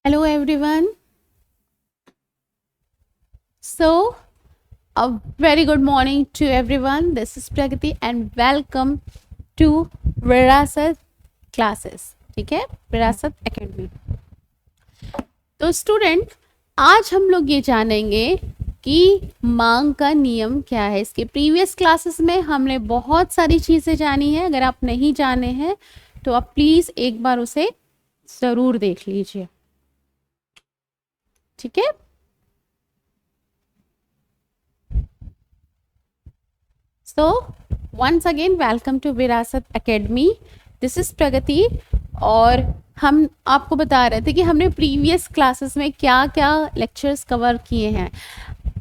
Hello everyone. So, a very good morning to everyone. This is Pragati and welcome to विरासत classes. ठीक है, विरासत academy. तो student, आज हम लोग ये जानेंगे कि मांग का नियम क्या है. इसके प्रीवियस क्लासेस में हमने बहुत सारी चीज़ें जानी है. अगर आप नहीं जाने हैं तो आप प्लीज़ एक बार उसे ज़रूर देख लीजिए. ठीक है. So, once again, welcome to विरासत एकेडमी. दिस इज प्रगति. और हम आपको बता रहे थे कि हमने प्रीवियस क्लासेस में क्या क्या लेक्चर्स कवर किए हैं.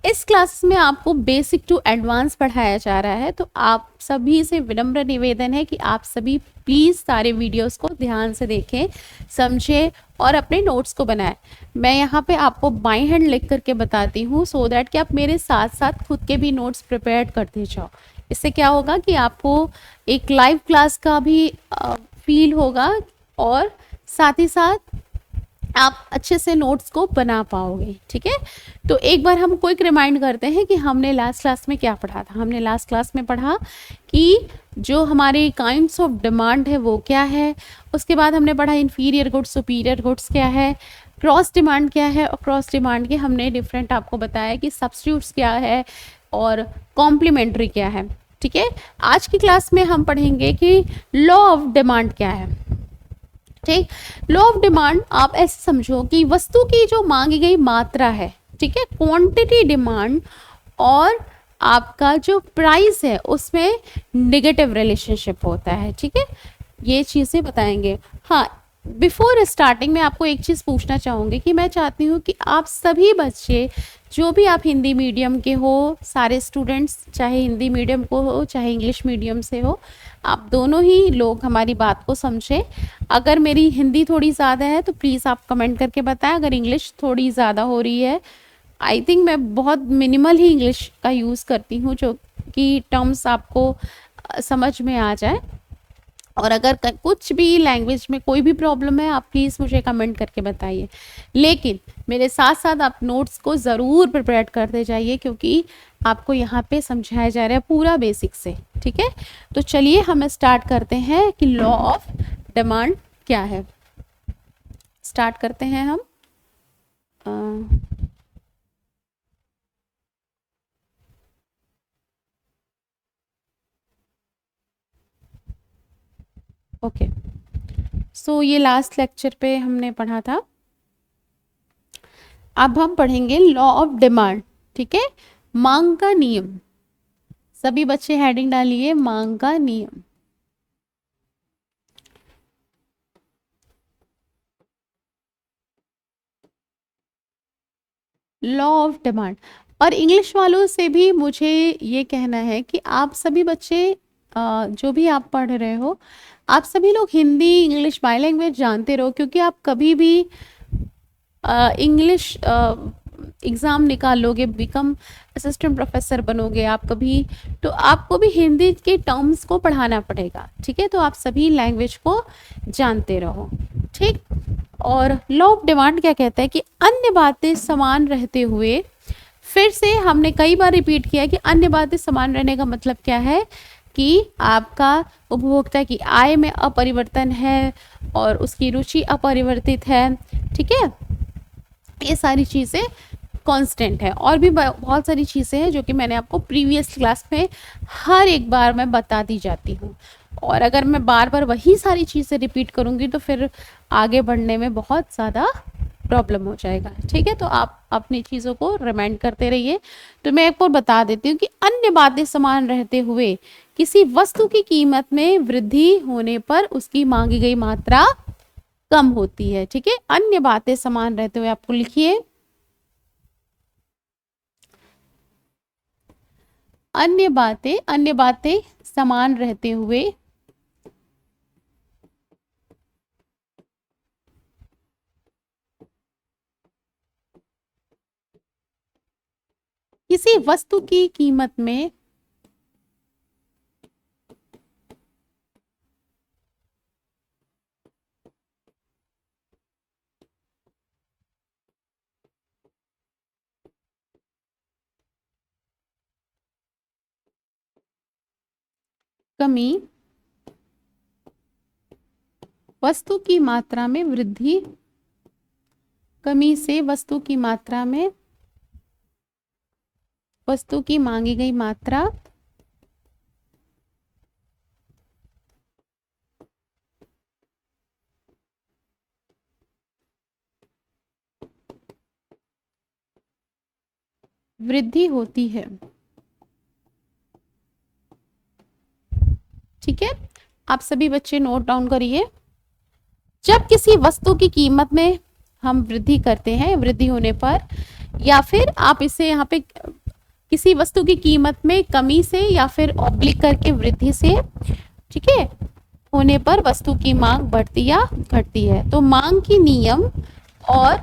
इस क्लास में आपको बेसिक टू एडवांस पढ़ाया जा रहा है. तो आप सभी से विनम्र निवेदन है कि आप सभी प्लीज़ सारे वीडियोस को ध्यान से देखें, समझें और अपने नोट्स को बनाएं. मैं यहाँ पे आपको बाई हैंड लिख करके बताती हूँ सो दैट कि आप मेरे साथ साथ खुद के भी नोट्स प्रिपेयर करते जाओ. इससे क्या होगा कि आपको एक लाइव क्लास का भी फील होगा और साथ ही साथ आप अच्छे से नोट्स को बना पाओगे. ठीक है. तो एक बार हम क्विक रिमाइंड करते हैं कि हमने लास्ट क्लास में क्या पढ़ा था. हमने लास्ट क्लास में पढ़ा कि जो हमारे काइंड्स ऑफ डिमांड है वो क्या है. उसके बाद हमने पढ़ा इन्फीरियर गुड्स, सुपीरियर गुड्स क्या है, क्रॉस डिमांड क्या है, और क्रॉस डिमांड के हमने डिफरेंट आपको बताया कि सब्स्टिट्यूट्स क्या है और कॉम्प्लीमेंट्री क्या है. ठीक है. आज की क्लास में हम पढ़ेंगे कि लॉ ऑफ डिमांड क्या है. ठीक. लॉ ऑफ डिमांड आप ऐसे समझो कि वस्तु की जो मांगी गई मात्रा है, ठीक है, क्वांटिटी डिमांड और आपका जो प्राइस है उसमें नेगेटिव रिलेशनशिप होता है. ठीक है. ये चीज़ें बताएंगे. हाँ, बिफोर स्टार्टिंग में आपको एक चीज़ पूछना चाहूँगी कि मैं चाहती हूँ कि आप सभी बच्चे जो भी आप हिंदी मीडियम के हो, सारे स्टूडेंट्स चाहे हिंदी मीडियम को हो चाहे इंग्लिश मीडियम से हो, आप दोनों ही लोग हमारी बात को समझें. अगर मेरी हिंदी थोड़ी ज़्यादा है तो प्लीज़ आप कमेंट करके बताएं. अगर इंग्लिश थोड़ी ज़्यादा हो रही है, आई थिंक मैं बहुत मिनिमल ही इंग्लिश का यूज़ करती हूँ जो कि टर्म्स आपको समझ में आ जाए. और अगर कुछ भी लैंग्वेज में कोई भी प्रॉब्लम है आप प्लीज़ मुझे कमेंट करके बताइए. लेकिन मेरे साथ साथ आप नोट्स को ज़रूर प्रिपेयर करते जाइए क्योंकि आपको यहाँ पे समझाया जा रहा है पूरा बेसिक से. ठीक है. तो चलिए हम स्टार्ट करते हैं कि लॉ ऑफ डिमांड क्या है. स्टार्ट करते हैं हम. ओके. सो ये लास्ट लेक्चर पे हमने पढ़ा था. अब हम पढ़ेंगे लॉ ऑफ डिमांड. ठीक है. मांग का नियम. सभी बच्चे हेडिंग डालिए, मांग का नियम. Law of demand. और इंग्लिश वालों से भी मुझे ये कहना है कि आप सभी बच्चे जो भी आप पढ़ रहे हो, आप सभी लोग हिंदी इंग्लिश बाई लैंग्वेज जानते रहो क्योंकि आप कभी भी इंग्लिश एग्ज़ाम निकालोगे, बिकम असिस्टेंट प्रोफेसर बनोगे आप कभी, तो आपको भी हिंदी के टर्म्स को पढ़ाना पड़ेगा. ठीक है. तो आप सभी लैंग्वेज को जानते रहो. ठीक. और लॉ ऑफ डिमांड क्या कहता है कि अन्य बातें समान रहते हुए, फिर से हमने कई बार रिपीट किया कि अन्य बातें समान रहने का मतलब क्या है कि आपका उपभोक्ता की आय में अपरिवर्तन है और उसकी रुचि अपरिवर्तित है. ठीक है. ये सारी चीज़ें कांस्टेंट है. और भी बहुत सारी चीज़ें हैं जो कि मैंने आपको प्रीवियस क्लास में हर एक बार मैं बता दी जाती हूँ. और अगर मैं बार बार वही सारी चीज़ें रिपीट करूँगी तो फिर आगे बढ़ने में बहुत ज़्यादा प्रॉब्लम हो जाएगा. ठीक है. तो आप अपनी चीज़ों को रिमाइंड करते रहिए. तो मैं एक और बता देती हूँ कि अन्य बातें समान रहते हुए किसी वस्तु की कीमत में वृद्धि होने पर उसकी मांगी गई मात्रा कम होती है. ठीक है. अन्य बातें समान रहते हुए आपको लिखिए, अन्य बातें समान रहते हुए किसी वस्तु की कीमत में कमी वस्तु की मात्रा में वृद्धि, कमी से वस्तु की मात्रा में वस्तु की मांगी गई मात्रा वृद्धि होती है। ठीक है, आप सभी बच्चे नोट डाउन करिए। जब किसी वस्तु की कीमत में हम वृद्धि करते हैं, वृद्धि होने पर, या फिर आप इसे यहाँ पे किसी वस्तु की कीमत में कमी से या फिर ऑब्लिक करके वृद्धि से, ठीक है, होने पर वस्तु की मांग बढ़ती या घटती है। तो मांग की नियम, और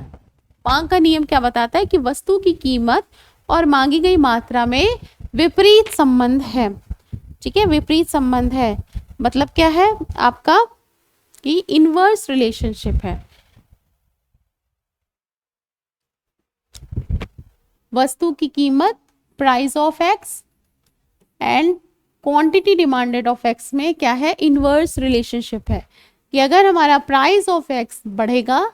मांग का नियम क्या बताता है कि वस्तु की कीमत और मांगी गई मात्रा में विपरीत संबंध है। ठीक है, विपरीत संबंध है, मतलब क्या है आपका कि इनवर्स रिलेशनशिप है। वस्तु की कीमत price of x and quantity demanded of x में क्या है, इनवर्स रिलेशनशिप है कि अगर हमारा प्राइस ऑफ एक्स बढ़ेगा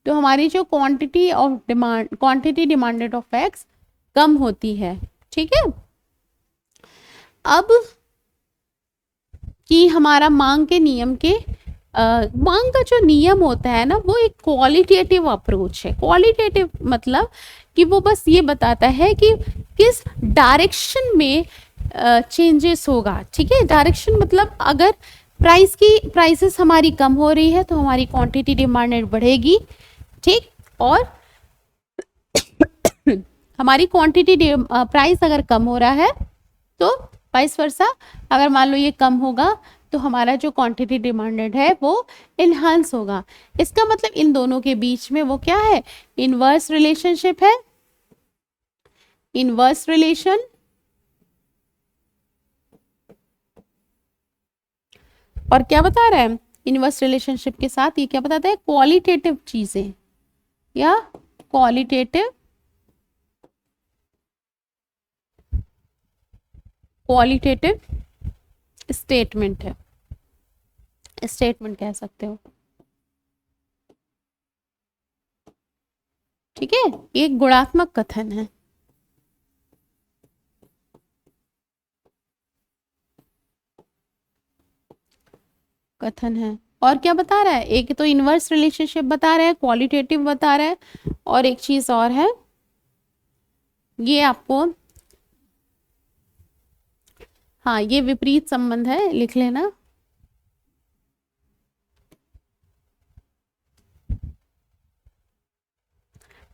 तो हमारी जो क्वांटिटी डिमांडेड ऑफ एक्स कम होती है। ठीक है, अब कि हमारा मांग के नियम के मांग का जो नियम होता है ना, वो एक क्वालिटेटिव अप्रोच है। क्वालिटेटिव मतलब कि वो बस ये बताता है कि किस डायरेक्शन में चेंजेस होगा। ठीक है, डायरेक्शन मतलब अगर प्राइसेस हमारी कम हो रही है तो हमारी क्वांटिटी डिमांडेड बढ़ेगी। ठीक, और हमारी क्वांटिटी प्राइस अगर कम हो रहा है तो वाइस वर्सा, अगर मान लो ये कम होगा तो हमारा जो क्वांटिटी डिमांडेड है वो इनहांस होगा। इसका मतलब इन दोनों के बीच में वो क्या है, इनवर्स रिलेशनशिप है। इनवर्स रिलेशन, और क्या बता रहा है इनवर्स रिलेशनशिप के साथ, ये क्या बताता है, क्वालिटेटिव चीजें या क्वालिटेटिव स्टेटमेंट है, स्टेटमेंट कह सकते हो। ठीक है, एक गुणात्मक कथन है। कथन है, और क्या बता रहा है, एक तो इनवर्स रिलेशनशिप बता रहा है, क्वालिटेटिव बता रहा है, और एक चीज और है, ये आपको, हाँ ये विपरीत संबंध है, लिख लेना।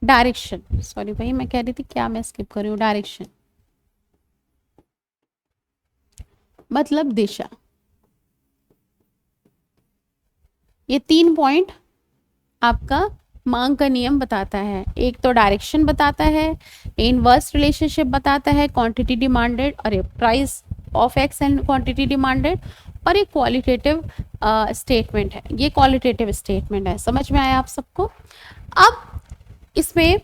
डायरेक्शन, सॉरी भाई मैं कह रही थी क्या मैं स्किप कर रही हूँ, डायरेक्शन मतलब दिशा। ये 3 पॉइंट आपका मांग का नियम बताता है। एक तो डायरेक्शन बताता है, इनवर्स रिलेशनशिप बताता है, क्वांटिटी डिमांडेड और price of x and quantity demanded, और एक क्वालिटेटिव स्टेटमेंट है। ये क्वालिटेटिव स्टेटमेंट है, समझ में आया आप सबको। अब इसमें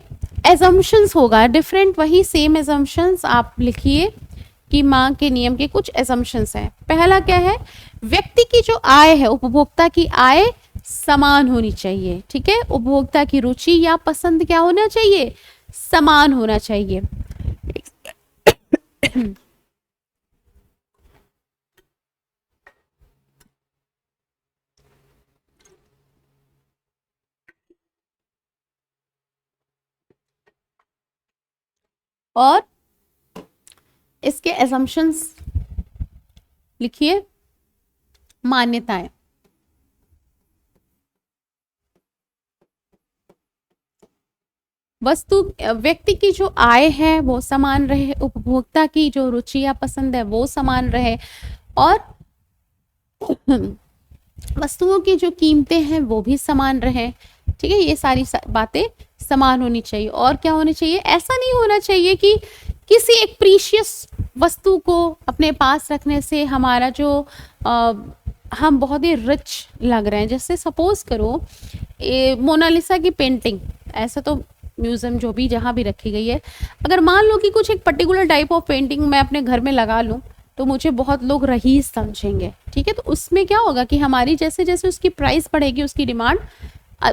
एजम्पशंस होगा डिफरेंट, वही सेम एजम्पशंस आप लिखिए कि मांग के नियम के कुछ एजम्पशंस हैं। पहला क्या है, व्यक्ति की जो आय है, उपभोक्ता की आय समान होनी चाहिए। ठीक है, उपभोक्ता की रुचि या पसंद क्या होना चाहिए, समान होना चाहिए। और इसके एजम्पशंस लिखिए, मान्यताएं। व्यक्ति की जो आय है वो समान रहे, उपभोक्ता की जो रुचि या पसंद है वो समान रहे, और वस्तुओं की जो कीमतें हैं वो भी समान रहे। ठीक है, ये सारी बातें समान होनी चाहिए। और क्या होनी चाहिए, ऐसा नहीं होना चाहिए कि किसी एक प्रीशियस वस्तु को अपने पास रखने से हमारा जो हम बहुत ही रिच लग रहे हैं। जैसे सपोज करो मोनालिसा की पेंटिंग, ऐसा तो म्यूजियम जो भी जहाँ भी रखी गई है, अगर मान लो कि कुछ एक पर्टिकुलर टाइप ऑफ पेंटिंग मैं अपने घर में लगा लूँ तो मुझे बहुत लोग रईस समझेंगे, ठीक है। तो उसमें क्या होगा कि हमारी जैसे जैसे उसकी प्राइस बढ़ेगी उसकी डिमांड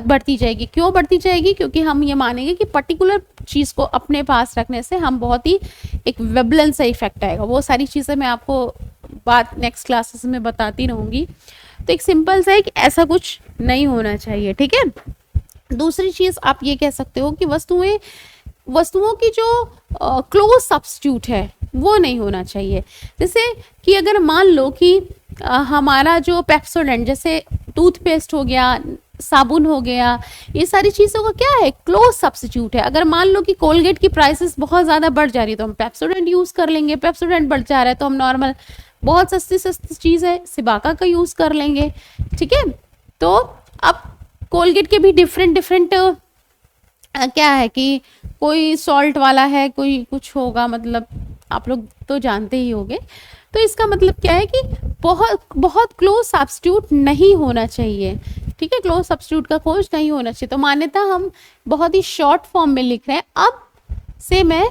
बढ़ती जाएगी। क्यों बढ़ती जाएगी? क्योंकि हम ये मानेंगे कि पर्टिकुलर चीज़ को अपने पास रखने से हम बहुत ही एक वेबलन सा इफेक्ट आएगा। वो सारी चीज़ें मैं आपको बात नेक्स्ट क्लासेस में बताती रहूँगी। तो एक सिंपल सा है कि ऐसा कुछ नहीं होना चाहिए, ठीक है। दूसरी चीज़ आप ये कह सकते हो कि वस्तुओं की जो क्लोज सब्स्टिट्यूट है वो नहीं होना चाहिए। जैसे कि अगर मान लो कि हमारा जो पेप्सोडेंट, जैसे टूथपेस्ट हो गया, साबुन हो गया, ये सारी चीज़ों का क्या है, क्लोज सब्स्टिट्यूट है। अगर मान लो कि कोलगेट की प्राइसेस बहुत ज़्यादा बढ़ जा रही है तो हम पेप्सोडेंट यूज़ कर लेंगे, पेप्सोडेंट बढ़ जा रहा है तो हम नॉर्मल बहुत सस्ती सस्ती चीज़ है सिबाका का यूज़ कर लेंगे, ठीक है। तो अब कोलगेट के भी डिफरेंट क्या है कि कोई सॉल्ट वाला है, कोई कुछ होगा, मतलब आप लोग तो जानते ही होंगे। तो इसका मतलब क्या है कि बहुत बहुत क्लोज सब्स्टिट्यूट नहीं होना चाहिए, ठीक है। क्लोज सब्स्टिट्यूट का खोज नहीं होना चाहिए। तो मान्यता हम बहुत ही शॉर्ट फॉर्म में लिख रहे हैं। अब से मैं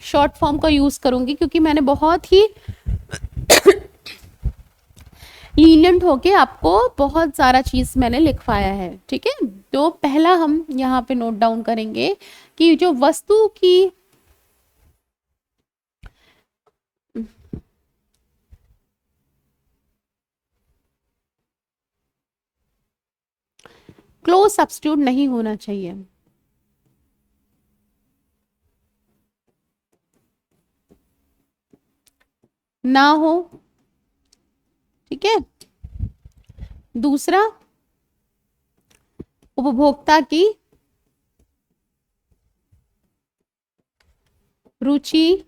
शॉर्ट फॉर्म का यूज़ करूँगी क्योंकि मैंने बहुत ही लीनियंट होके आपको बहुत सारा चीज़ मैंने लिखवाया है, ठीक है। तो पहला हम यहाँ पे नोट डाउन करेंगे कि जो वस्तु की क्लोज सब्स्टिट्यूट नहीं होना चाहिए। ना हो, ठीक है। दूसरा, उपभोक्ता की रुचि,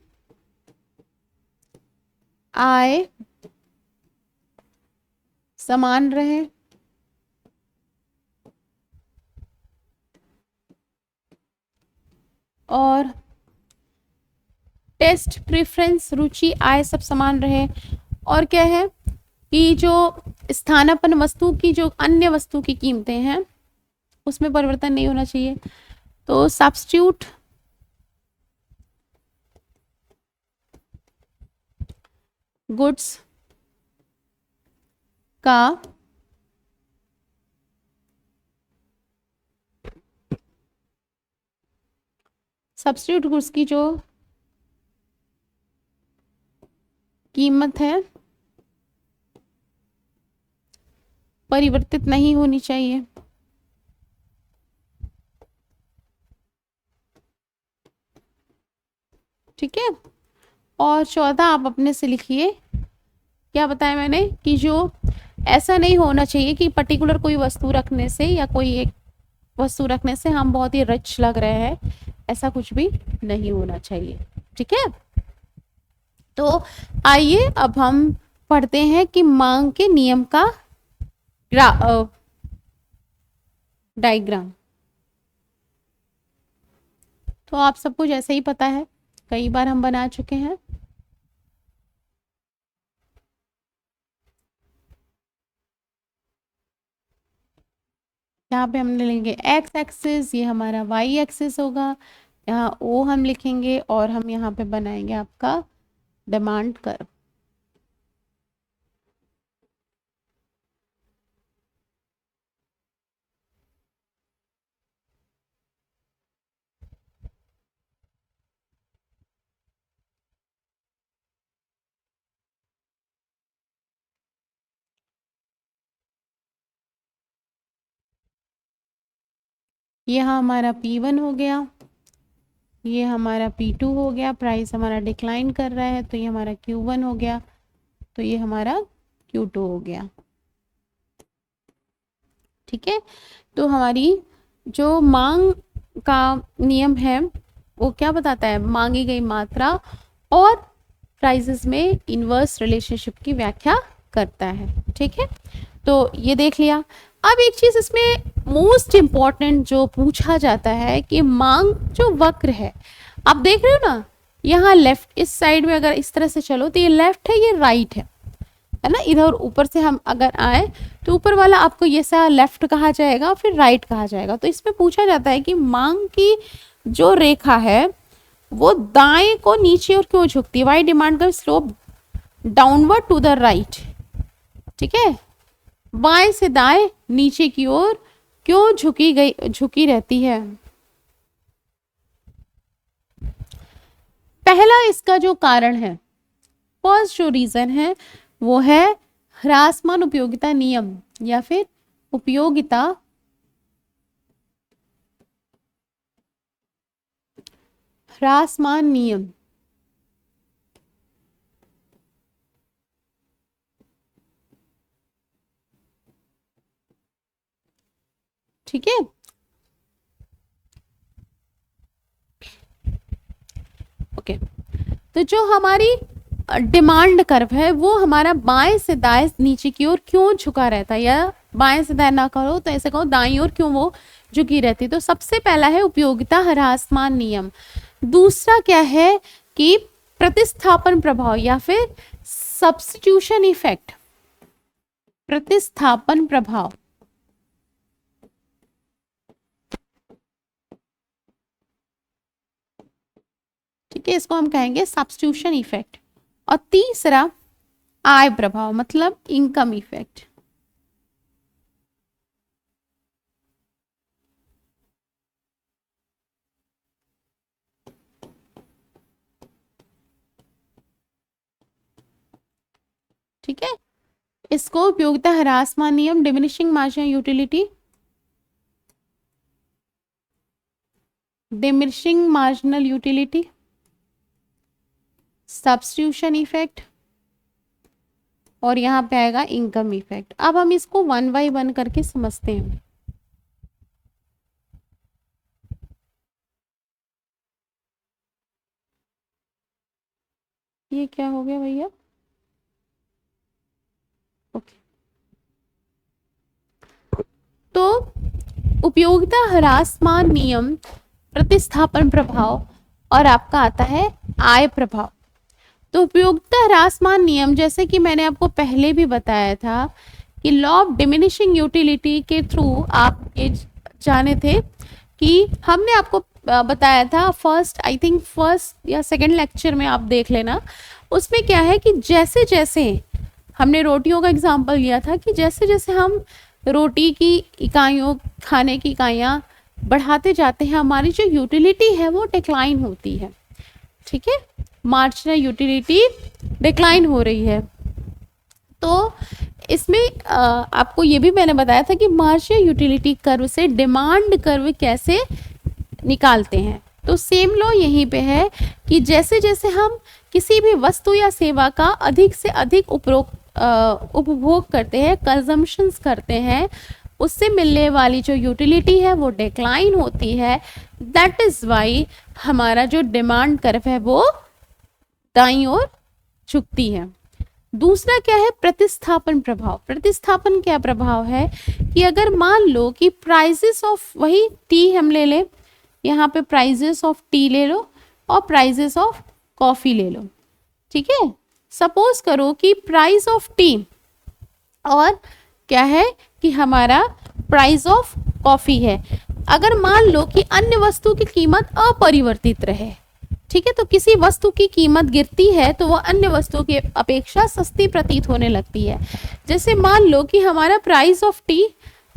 आय समान रहे। और टेस्ट, प्रेफरेंस, रुचि, आय सब समान रहे। और क्या है कि जो स्थानापन्न वस्तु की जो अन्य वस्तु की कीमतें हैं उसमें परिवर्तन नहीं होना चाहिए। तो सब्स्टिट्यूट गुड्स का सब्स्टिट्यूट गुड्स की जो कीमत है परिवर्तित नहीं होनी चाहिए, ठीक है। और चौथा आप अपने से लिखिए, क्या बताया मैंने कि जो ऐसा नहीं होना चाहिए कि पर्टिकुलर कोई वस्तु रखने से या कोई एक वस्तु रखने से हम बहुत ही रिच लग रहे हैं, ऐसा कुछ भी नहीं होना चाहिए, ठीक है। तो आइए अब हम पढ़ते हैं कि मांग के नियम का डायग्राम। तो आप सबको जैसे ही पता है, कई बार हम बना चुके हैं। यहाँ पे हम लेंगे एक्स एक्सिस, ये हमारा वाई एक्सिस होगा, यहाँ ओ हम लिखेंगे और हम यहाँ पे बनाएंगे आपका डिमांड कर्व। यहाँ हमारा P1 हो गया, ये हमारा P2 हो गया, प्राइस हमारा डिक्लाइन कर रहा है, तो ये हमारा Q1 हो गया, तो ये हमारा Q2 हो गया, ठीक है। तो हमारी जो मांग का नियम है वो क्या बताता है, मांगी गई मात्रा और प्राइसेस में इनवर्स रिलेशनशिप की व्याख्या करता है, ठीक है। तो ये देख लिया। अब एक चीज इसमें मोस्ट इम्पॉर्टेंट जो पूछा जाता है कि मांग जो वक्र है, आप देख रहे हो ना, यहाँ लेफ्ट, इस साइड में अगर इस तरह से चलो तो ये लेफ्ट है, ये राइट है ना। इधर ऊपर से हम अगर आए तो ऊपर वाला आपको ये सा लेफ्ट कहा जाएगा, फिर राइट कहा जाएगा। तो इसमें पूछा जाता है कि मांग की जो रेखा है वो दाएं को नीचे और क्यों झुकती है, वाई डिमांड का slope downward to the right, ठीक है, बाएं से दाएं नीचे की ओर क्यों झुकी रहती है? पहला इसका जो कारण है, फर्स्ट जो रीजन है वो है ह्रासमान उपयोगिता नियम या फिर उपयोगिता ह्रासमान नियम। ठीक है, ओके। तो जो हमारी डिमांड कर्व है वो हमारा बाएं से दाएं नीचे की ओर क्यों झुका रहता है, या बाएं से दाएं ना करो तो ऐसे कहो दाईं ओर क्यों वो झुकी रहती है? तो सबसे पहला है उपयोगिता ह्रासमान नियम। दूसरा क्या है कि प्रतिस्थापन प्रभाव या फिर सब्स्टिट्यूशन इफेक्ट, प्रतिस्थापन प्रभाव। ठीक है, इसको हम कहेंगे सब्स्टिट्यूशन इफेक्ट। और तीसरा आय प्रभाव मतलब इनकम इफेक्ट। ठीक है, इसको उपयोगिता ह्रासमान नियम, diminishing marginal utility, diminishing marginal utility, substitution effect और यहाँ पे आएगा इनकम इफेक्ट। अब हम इसको वन बाय वन करके समझते हैं। ये क्या हो गया भैया? ओके, तो उपयोगिता ह्रासमान नियम, प्रतिस्थापन प्रभाव और आपका आता है आय प्रभाव। तो उपयोगिता ह्रासमान नियम, जैसे कि मैंने आपको पहले भी बताया था कि लॉ ऑफ डिमिनिशिंग यूटिलिटी के थ्रू आप ये जाने थे कि हमने आपको बताया था फर्स्ट, आई थिंक फर्स्ट या सेकंड लेक्चर में, आप देख लेना। उसमें क्या है कि जैसे जैसे हमने रोटियों का एग्जांपल लिया था कि जैसे जैसे हम रोटी की इकाइयों, खाने की इकाइयाँ बढ़ाते जाते हैं, हमारी जो यूटिलिटी है वो डिक्लाइन होती है। ठीक है, मार्जिनल यूटिलिटी डिक्लाइन हो रही है। तो इसमें आपको ये भी मैंने बताया था कि मार्जिनल यूटिलिटी कर्व से डिमांड कर्व कैसे निकालते हैं। तो सेम लॉ यहीं पे है कि जैसे जैसे हम किसी भी वस्तु या सेवा का अधिक से अधिक उपभोग करते हैं, कंजम्पशंस करते हैं, उससे मिलने वाली जो यूटिलिटी है वो डिक्लाइन होती है। दैट इज वाई हमारा जो डिमांड कर्व है वो दाईं ओर झुकती है। दूसरा क्या है? प्रतिस्थापन प्रभाव। प्रतिस्थापन क्या प्रभाव है कि अगर मान लो कि प्राइजेस ऑफ, वही टी हम ले लें, यहाँ पे प्राइजेस ऑफ टी ले लो और प्राइजेस ऑफ कॉफी ले लो। ठीक है, सपोज करो कि प्राइस ऑफ टी और क्या है कि हमारा प्राइस ऑफ कॉफी है। अगर मान लो कि अन्य वस्तु की कीमत अपरिवर्तित रहे, ठीक है, तो किसी वस्तु की कीमत गिरती है तो वह अन्य वस्तु की अपेक्षा सस्ती प्रतीत होने लगती है। जैसे मान लो कि हमारा प्राइस ऑफ टी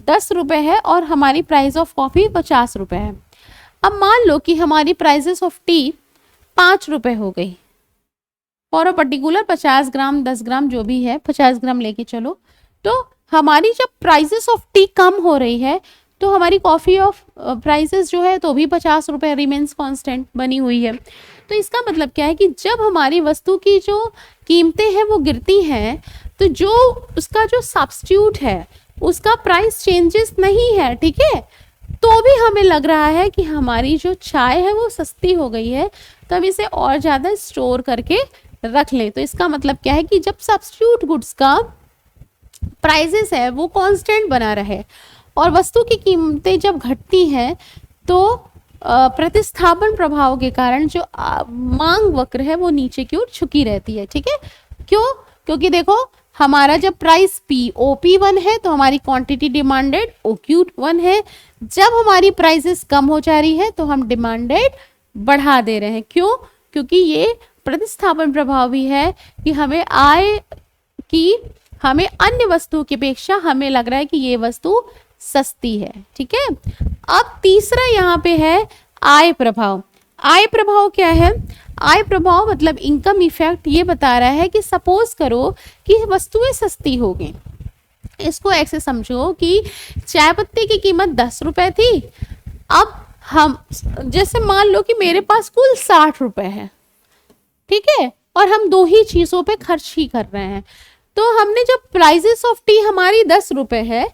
10 रुपये है और हमारी प्राइस ऑफ कॉफ़ी 50 रुपये है। अब मान लो कि हमारी प्राइजेस ऑफ टी 5 रुपये हो गई फॉर अ पर्टिकुलर 50 ग्राम, 10 ग्राम जो भी है, 50 ग्राम लेके चलो। तो हमारी जब प्राइजेस ऑफ टी कम हो रही है तो हमारी कॉफ़ी ऑफ प्राइसेस जो है तो भी 50 रुपये रिमेन्स कांस्टेंट बनी हुई है। तो इसका मतलब क्या है कि जब हमारी वस्तु की जो कीमतें हैं वो गिरती हैं तो जो उसका जो सब्स्टिट्यूट है उसका प्राइस चेंजेस नहीं है। ठीक है, तो भी हमें लग रहा है कि हमारी जो चाय है वो सस्ती हो गई है, तो हम इसे और ज़्यादा स्टोर करके रख लें। तो इसका मतलब क्या है कि जब सब्स्टिट्यूट गुड्स का प्राइसेस है वो कांस्टेंट बना रहे और वस्तु की कीमतें जब घटती हैं तो प्रतिस्थापन प्रभाव के कारण जो मांग वक्र है वो नीचे की ओर झुकी रहती है। ठीक है, क्यों? क्योंकि देखो हमारा जब प्राइस OP1 है तो हमारी क्वांटिटी डिमांडेड OQ1 है। जब हमारी प्राइसेस कम हो जा रही है तो हम डिमांडेड बढ़ा दे रहे हैं। क्यों? क्योंकि ये प्रतिस्थापन प्रभाव भी है कि हमें आय की, हमें अन्य वस्तुओं की अपेक्षा हमें लग रहा है कि ये वस्तु सस्ती है। ठीक है, अब तीसरा यहाँ पे है आय प्रभाव। आय प्रभाव क्या है? आय प्रभाव मतलब इनकम इफेक्ट ये बता रहा है कि सपोज करो कि वस्तुएं सस्ती हो गई। इसको ऐसे समझो कि चाय पत्ती की कीमत 10 रुपए थी, अब हम जैसे मान लो कि मेरे पास कुल 60 रुपए है, ठीक है, और हम दो ही चीजों पे खर्च ही कर रहे हैं। तो हमने जब प्राइजेस ऑफ टी हमारी 10 रुपए है,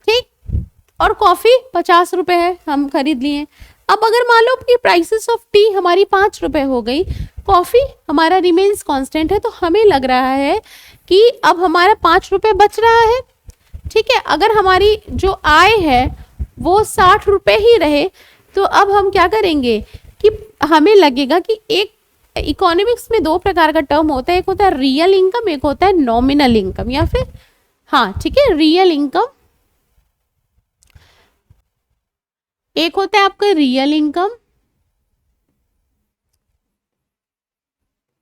ठीक, और कॉफी 50 रुपए है, हम खरीद लिए। अब अगर मान लो कि प्राइसेस ऑफ टी हमारी 5 रुपए हो गई, कॉफी हमारा रिमेन्स कांस्टेंट है, तो हमें लग रहा है कि अब हमारा 5 रुपए बच रहा है। ठीक है, अगर हमारी जो आय है वो 60 रुपए ही रहे, तो अब हम क्या करेंगे कि हमें लगेगा कि एक इकोनॉमिक्स में दो प्रकार का टर्म होता है, एक होता है रियल इनकम, एक होता है नॉमिनल इनकम, या फिर हाँ ठीक है, रियल इनकम, एक होता है आपका रियल इनकम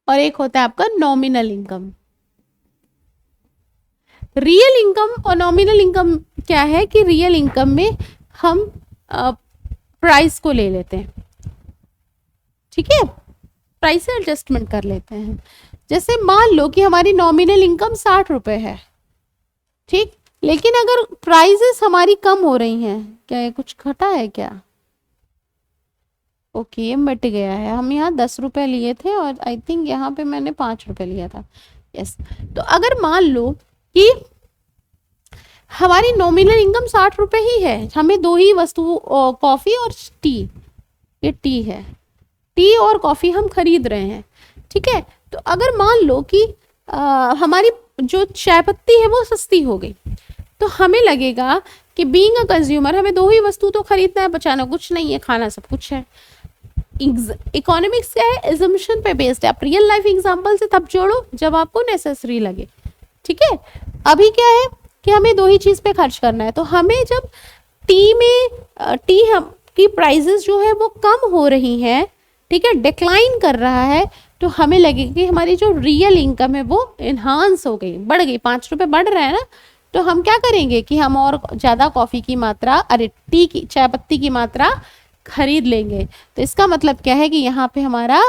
और एक होता है आपका नॉमिनल इनकम। रियल इनकम और नॉमिनल इनकम क्या है कि रियल इनकम में हम प्राइस को ले लेते हैं, ठीक है, प्राइस से एडजस्टमेंट कर लेते हैं। जैसे मान लो कि हमारी नॉमिनल इनकम 60 रुपए है, ठीक, लेकिन अगर प्राइसेस हमारी कम हो रही हैं, क्या ये कुछ घटा है क्या? ओके, मिट गया है। हम यहाँ 10 रुपए लिए थे और आई थिंक यहाँ पे मैंने 5 रुपए लिया था। यस, तो अगर मान लो कि हमारी नॉमिनल इनकम 60 रुपए ही है, हमें दो ही वस्तु कॉफी और टी, ये टी है, टी और कॉफी हम खरीद रहे हैं, ठीक है। तो अगर मान लो कि हमारी जो चाय पत्ती है वो सस्ती हो गई, तो हमें लगेगा कि बीइंग अ कंज्यूमर हमें दो ही वस्तु तो खरीदना है, बचाना कुछ नहीं है, खाना सब कुछ है। इकोनॉमिक्स क्या है? एजम्पशन पे बेस्ड है। आप रियल लाइफ एग्जांपल से तब जोड़ो जब आपको नेसेसरी लगे, ठीक है। अभी क्या है कि हमें दो ही चीज पे खर्च करना है, तो हमें जब टी में टी हम की प्राइसेस जो है वो कम हो रही हैं, ठीक है, डिक्लाइन कर रहा है, तो हमें लगेगा कि हमारी जो रियल इनकम है वो इन्हांस हो गई, बढ़ गई, 5 रुपए बढ़ रहा है ना, तो हम क्या करेंगे कि हम और ज़्यादा कॉफ़ी की मात्रा, अरे टी की, चाय पत्ती की मात्रा खरीद लेंगे। तो इसका मतलब क्या है कि यहाँ पे हमारा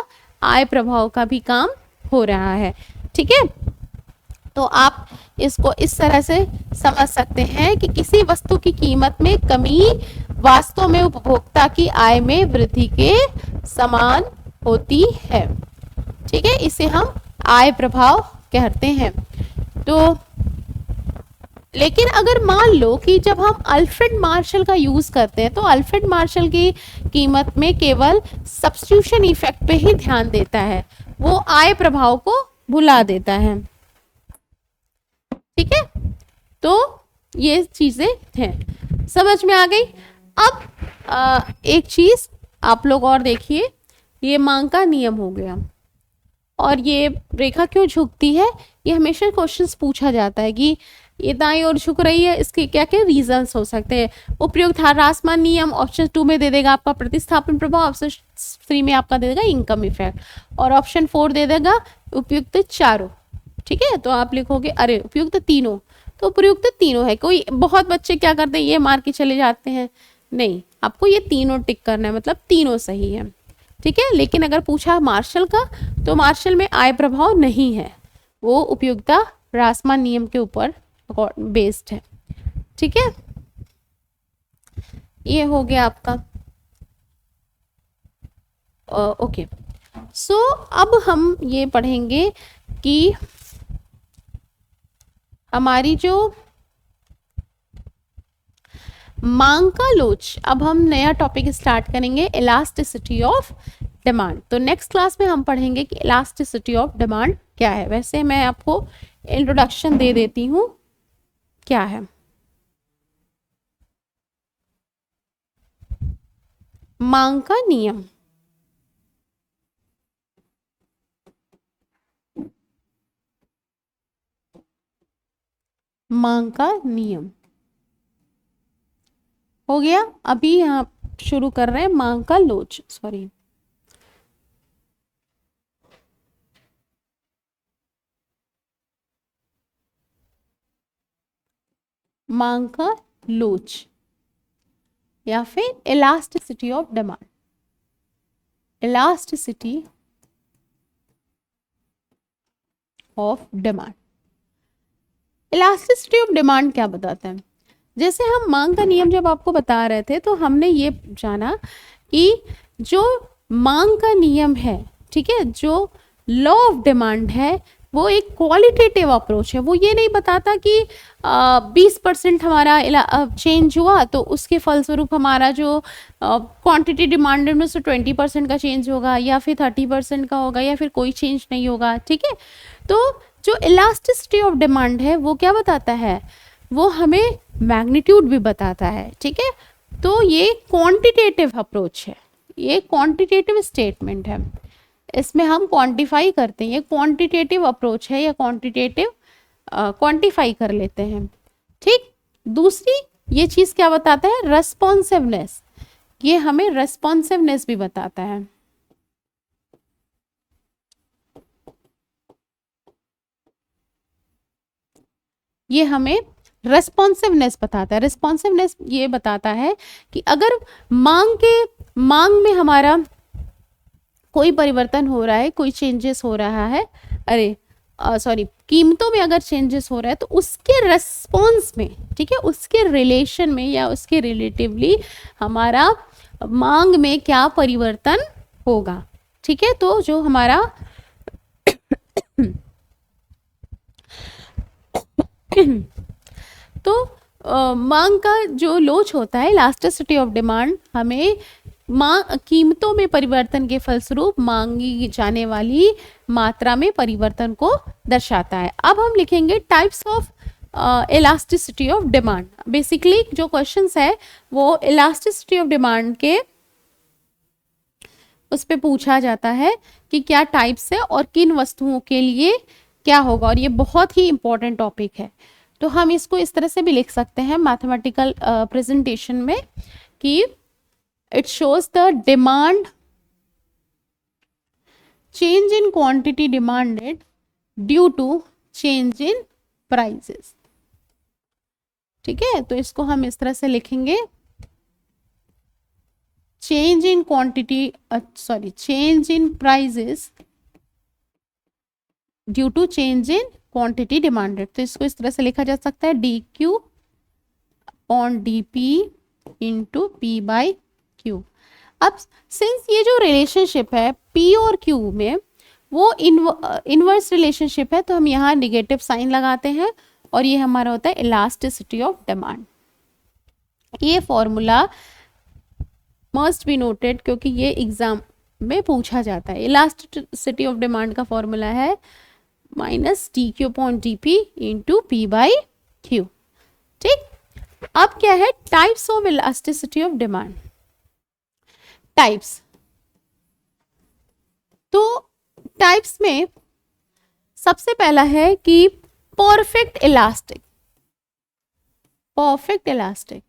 आय प्रभाव का भी काम हो रहा है, ठीक है। तो आप इसको इस तरह से समझ सकते हैं कि किसी वस्तु की कीमत में कमी वास्तव में उपभोक्ता की आय में वृद्धि के समान होती है, ठीक है, इसे हम आय प्रभाव कहते हैं। तो लेकिन अगर मान लो कि जब हम अल्फ्रेड मार्शल का यूज करते हैं, तो अल्फ्रेड मार्शल की कीमत में केवल सब्स्टिट्यूशन इफेक्ट पे ही ध्यान देता है, वो आय प्रभाव को भुला देता है, ठीक है। तो ये चीजें हैं, समझ में आ गई। अब एक चीज आप लोग और देखिए, ये मांग का नियम हो गया, और ये रेखा क्यों झुकती है, ये हमेशा क्वेश्चंस पूछा जाता है कि ये दाईं ओर झुक रही है, इसके क्या क्या रीजंस हो सकते हैं। उपयुक्त ह्रासमान नियम ऑप्शन 2 में दे देगा आपका प्रतिस्थापन प्रभाव, ऑप्शन 3 में आपका दे देगा इनकम इफेक्ट, और ऑप्शन 4 दे देगा उपयुक्त चारों, ठीक है। तो आप लिखोगे अरे उपयुक्त तीनों, तो उपयुक्त तीनों है। कोई बहुत बच्चे क्या करते हैं, ये मार के चले जाते हैं, नहीं, आपको ये तीनों टिक करना है, मतलब तीनों सही है, ठीक है। लेकिन अगर पूछा मार्शल का, तो मार्शल में आय प्रभाव नहीं है, वो उपयुक्तता ह्रासमान नियम के ऊपर बेस्ड है, ठीक है। ये हो गया आपका ओके। सो अब हम ये पढ़ेंगे कि हमारी जो मांग का लोच, अब हम नया टॉपिक स्टार्ट करेंगे, इलास्टिसिटी ऑफ डिमांड। तो नेक्स्ट क्लास में हम पढ़ेंगे कि इलास्टिसिटी ऑफ डिमांड क्या है। वैसे मैं आपको इंट्रोडक्शन दे देती हूँ क्या है। मांग का नियम, मांग का नियम हो गया। अभी यहाँ शुरू कर रहे हैं मांग का लोच, सॉरी, मांग का लोच या फिर elasticity of demand, elasticity of demand. Elasticity of demand क्या बताता है? जैसे हम मांग का नियम जब आपको बता रहे थे तो हमने ये जाना कि जो मांग का नियम है, ठीक है, जो लॉ ऑफ डिमांड है वो एक क्वालिटेटिव अप्रोच है। वो ये नहीं बताता कि 20% हमारा चेंज हुआ तो उसके फलस्वरूप हमारा जो क्वांटिटी डिमांडेड में से 20% का चेंज होगा या फिर 30% का होगा या फिर कोई चेंज नहीं होगा, ठीक है। तो जो इलास्टिसिटी ऑफ डिमांड है वो क्या बताता है? वो हमें मैग्नीट्यूड भी बताता है, ठीक है। तो ये क्वांटिटेटिव अप्रोच है, ये क्वांटिटेटिव स्टेटमेंट है, इसमें हम क्वांटिफाई करते हैं। ये क्वांटिटेटिव अप्रोच है या क्वांटिटेटिव क्वांटिफाई कर लेते हैं, ठीक। दूसरी ये चीज़ क्या बताता है? रेस्पॉन्सिवनेस, ये हमें रेस्पॉन्सिवनेस भी बताता है। ये हमें रेस्पॉन्सिवनेस बताता है। रेस्पॉन्सिवनेस ये बताता है कि अगर मांग में हमारा कोई परिवर्तन हो रहा है, कोई चेंजेस हो रहा है, कीमतों में अगर चेंजेस हो रहा है तो उसके रेस्पॉन्स में, ठीक है, उसके रिलेशन में या उसके रिलेटिवली हमारा मांग में क्या परिवर्तन होगा, ठीक है। तो जो हमारा तो मांग का जो लोच होता है, इलास्टिसिटी ऑफ डिमांड, हमें कीमतों में परिवर्तन के फलस्वरूप मांगी जाने वाली मात्रा में परिवर्तन को दर्शाता है। अब हम लिखेंगे types of elasticity of demand. Basically जो क्वेश्चंस है वो इलास्टिसिटी ऑफ डिमांड के उस पे पूछा जाता है कि क्या टाइप्स है और किन वस्तुओं के लिए क्या होगा, और ये बहुत ही इंपॉर्टेंट टॉपिक है। तो हम इसको इस तरह से भी लिख सकते हैं मैथमेटिकल प्रेजेंटेशन में कि it shows the demand change in quantity demanded due to change in prices, ठीक है। तो इसको हम इस तरह से लिखेंगे, change in quantity change in prices due to change in quantity demanded। तो इसको इस तरह से लिखा जा सकता है dq on dp into p by Q। अब सिंस ये जो रिलेशनशिप है P और Q में वो इनवर्स रिलेशनशिप है, तो हम यहाँ निगेटिव साइन लगाते हैं और ये हमारा होता है इलास्टिसिटी ऑफ डिमांड। ये फॉर्मूला मस्ट बी नोटेड क्योंकि ये एग्जाम में पूछा जाता है। इलास्टिसिटी ऑफ डिमांड का फॉर्मूला है minus dq upon dp into p by q, ठीक। अब क्या है? Types of elasticity of demand. Types, तो टाइप्स में सबसे पहला है कि perfect elastic, perfect elastic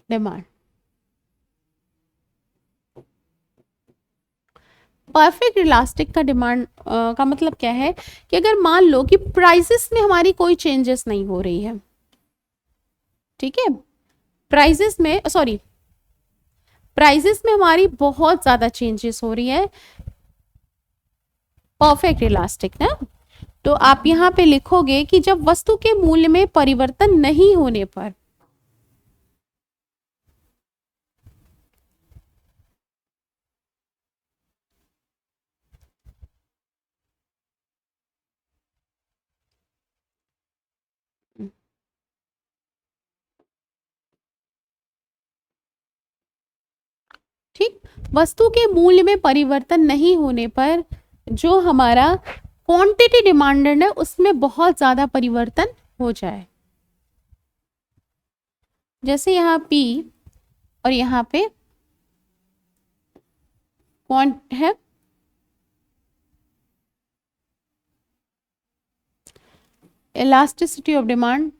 demand. Perfect elastic का डिमांड का मतलब क्या है कि अगर मान लो कि प्राइसेस में हमारी कोई चेंजेस नहीं हो रही है, ठीक है, प्राइसेस में हमारी बहुत ज्यादा चेंजेस हो रही है, परफेक्ट इलास्टिक ना। तो आप यहां पे लिखोगे कि जब वस्तु के मूल्य में परिवर्तन नहीं होने पर, ठीक, वस्तु के मूल्य में परिवर्तन नहीं होने पर जो हमारा क्वांटिटी डिमांडेड है उसमें बहुत ज्यादा परिवर्तन हो जाए। जैसे यहाँ P और यहाँ पे क्वांट है, इलास्टिसिटी ऑफ डिमांड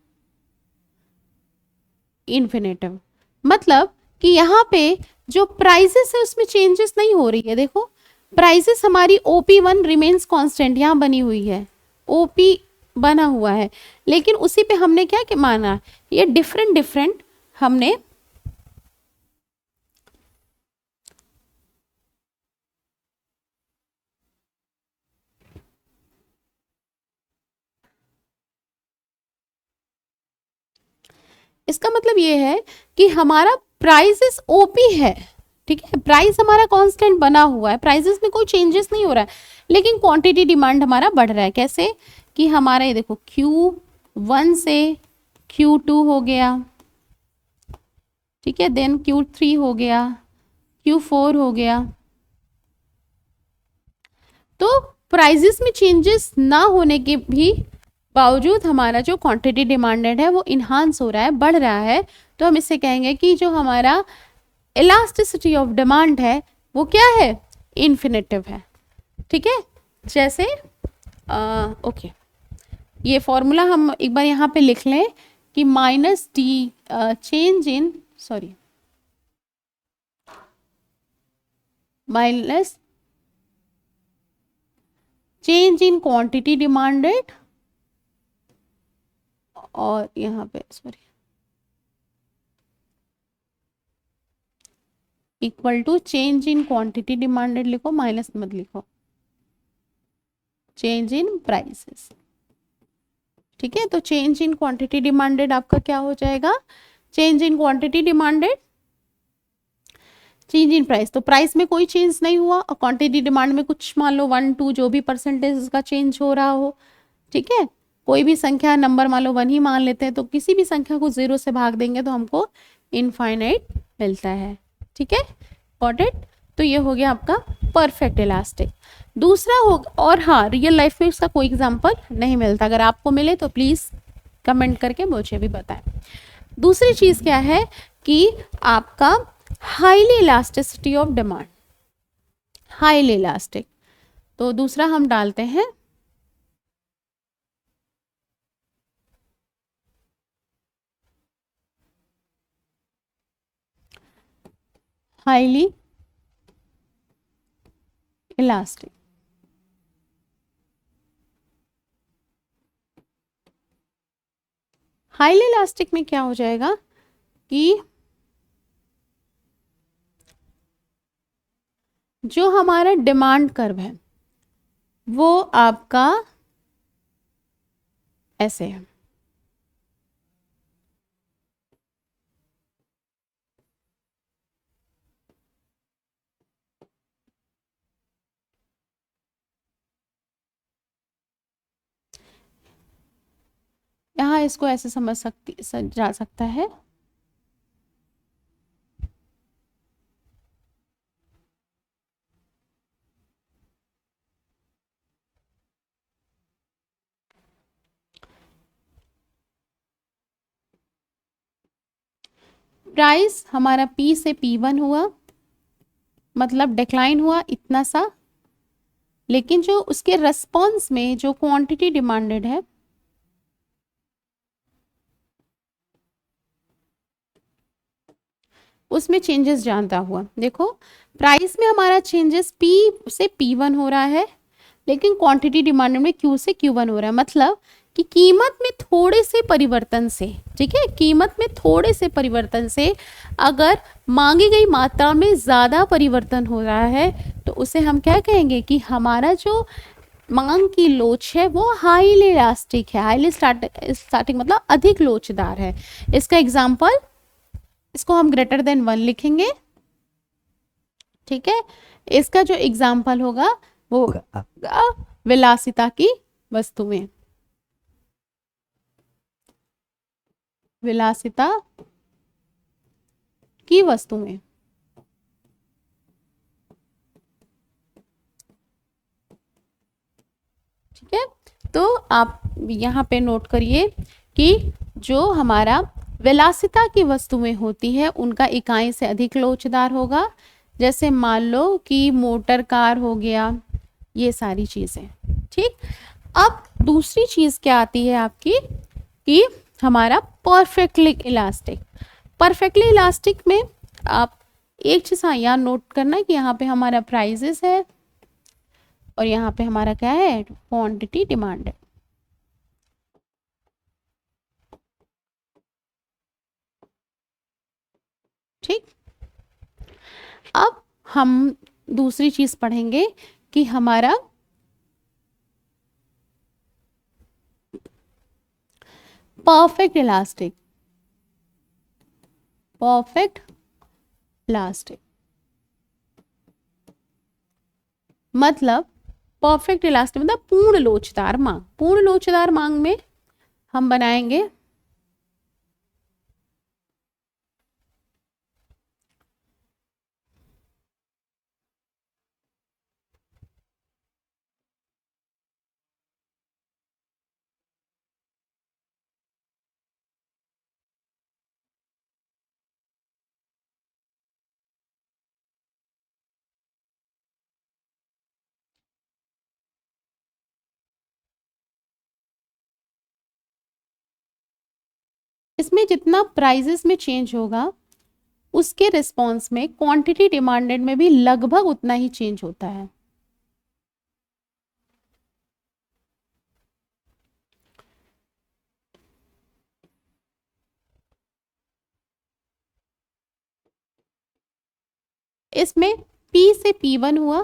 इन्फिनेटिव, मतलब कि यहाँ पे जो प्राइसेस है उसमें चेंजेस नहीं हो रही है। देखो प्राइसेस हमारी OP1 रिमेन्स कांस्टेंट यहाँ बनी हुई है, OP बना हुआ है, लेकिन उसी पे हमने क्या क्या माना, ये डिफरेंट डिफरेंट हमने इसका मतलब ये है कि हमारा प्राइसेस ओपी है, ठीक है, प्राइस हमारा कांस्टेंट बना हुआ है, प्राइसेस में कोई चेंजेस नहीं हो रहा है, लेकिन क्वांटिटी डिमांड हमारा बढ़ रहा है। कैसे कि हमारा ये देखो Q1 से Q2 हो गया, ठीक है, देन Q3 हो गया, Q4 हो गया। तो प्राइजेस में चेंजेस ना होने के भी बावजूद हमारा जो क्वांटिटी डिमांडेड है वो इन्हांस हो रहा है, बढ़ रहा है। तो हम इससे कहेंगे कि जो हमारा इलास्टिसिटी ऑफ डिमांड है वो क्या है, इन्फिनेटिव है, ठीक है। जैसे ओके, ये फॉर्मूला हम एक बार यहाँ पे लिख लें कि minus d change in sorry minus change in quantity demanded, और यहाँ पे sorry equal to change in quantity demanded लिखो, माइनस मत लिखो, चेंज इन प्राइसेस, ठीक है। तो चेंज इन क्वांटिटी डिमांडेड आपका क्या हो जाएगा, change in quantity demanded change in price, तो प्राइस में कोई चेंज नहीं हुआ और क्वांटिटी डिमांड में कुछ मान लो 1 2 जो भी परसेंटेज का चेंज हो रहा हो, ठीक है। कोई भी संख्या नंबर मान लो 1 ही मान लेते हैं, तो किसी भी संख्या को 0 से भाग देंगे तो हमको इनफाइनाइट मिलता है, ठीक है, गॉट इट। तो ये हो गया आपका परफेक्ट इलास्टिक। दूसरा हो, और हाँ रियल लाइफ में इसका कोई एग्जाम्पल नहीं मिलता, अगर आपको मिले तो प्लीज कमेंट करके मुझे भी बताएं। दूसरी चीज क्या है कि आपका highly elasticity of demand, highly elastic, तो दूसरा हम डालते हैं हाईली इलास्टिक। हाईली इलास्टिक में क्या हो जाएगा कि जो हमारा डिमांड कर्व है वो आपका ऐसे है, यहाँ इसको ऐसे जा सकता है, प्राइस हमारा P से P1 हुआ, मतलब डिक्लाइन हुआ इतना सा, लेकिन जो उसके रेस्पॉन्स में जो क्वांटिटी डिमांडेड है उसमें चेंजेस जानता हुआ। देखो प्राइस में हमारा चेंजेस P से P1 हो रहा है, लेकिन क्वांटिटी डिमांड में Q से Q1 हो रहा है, मतलब कि कीमत में थोड़े से परिवर्तन से, ठीक है, कीमत में थोड़े से परिवर्तन से अगर मांगी गई मात्रा में ज़्यादा परिवर्तन हो रहा है तो उसे हम क्या कहेंगे कि हमारा जो मांग की लोच है वो हाईली इलास्टिक है। हाईली स्टार्टिंग मतलब अधिक लोचदार है। इसका एग्जाम्पल, इसको हम ग्रेटर देन 1 लिखेंगे, ठीक है। इसका जो एग्जाम्पल होगा वो होगा विलासिता की वस्तुएं, विलासिता की वस्तुएं, ठीक है। तो आप यहाँ पे नोट करिए कि जो हमारा विलासिता की वस्तुएं होती है उनका इकाई से अधिक लोचदार होगा, जैसे मान लो कि मोटर कार हो गया, ये सारी चीजें, ठीक। अब दूसरी चीज क्या आती है आपकी कि हमारा परफेक्टली इलास्टिक। परफेक्टली इलास्टिक में आप एक चीज हाँ यहाँ नोट करना कि यहाँ पे हमारा प्राइजेस है और यहाँ पे हमारा क्या है, क्वांटिटी डिमांड है, अब हम दूसरी चीज पढ़ेंगे कि हमारा परफेक्ट इलास्टिक, परफेक्ट इलास्टिक मतलब परफेक्ट इलास्टिक मतलब पूर्ण लोचदार मांग। पूर्ण लोचदार मांग में हम बनाएंगे इसमें जितना प्राइजेस में चेंज होगा उसके रिस्पॉन्स में क्वांटिटी डिमांडेड में भी लगभग उतना ही चेंज होता है। इसमें P से P1 हुआ,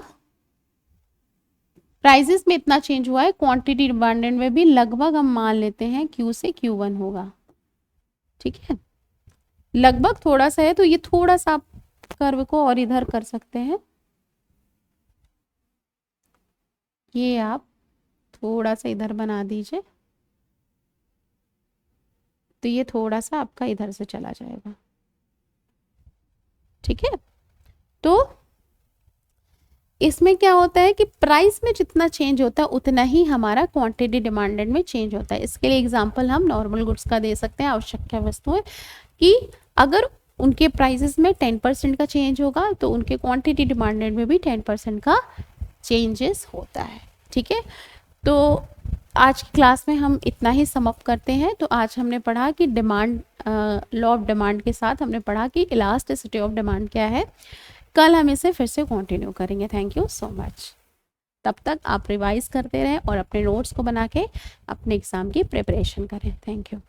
प्राइजेस में इतना चेंज हुआ है, क्वांटिटी डिमांडेड में भी लगभग हम मान लेते हैं Q से Q1 होगा। ठीक है, लगभग थोड़ा सा है तो ये थोड़ा सा आप कर्व को और इधर कर सकते हैं, ये आप थोड़ा सा इधर बना दीजिए तो ये थोड़ा सा आपका इधर से चला जाएगा। ठीक है, तो इसमें क्या होता है कि प्राइस में जितना चेंज होता है उतना ही हमारा क्वांटिटी डिमांडेड में चेंज होता है। इसके लिए एग्जांपल हम नॉर्मल गुड्स का दे सकते हैं, आवश्यक वस्तुएं, कि अगर उनके प्राइसेस में 10% का चेंज होगा तो उनके क्वांटिटी डिमांडेड में भी 10% का चेंजेस होता है। ठीक है, तो आज की क्लास में हम इतना ही समअप करते हैं। तो आज हमने पढ़ा कि डिमांड, लॉ ऑफ डिमांड के साथ हमने पढ़ा कि इलास्टिसिटी ऑफ डिमांड क्या है। कल हम इसे फिर से कंटिन्यू करेंगे। Thank you so much. तब तक आप रिवाइज करते रहें और अपने नोट्स को बना के अपने एग्ज़ाम की प्रिपरेशन करें। Thank you.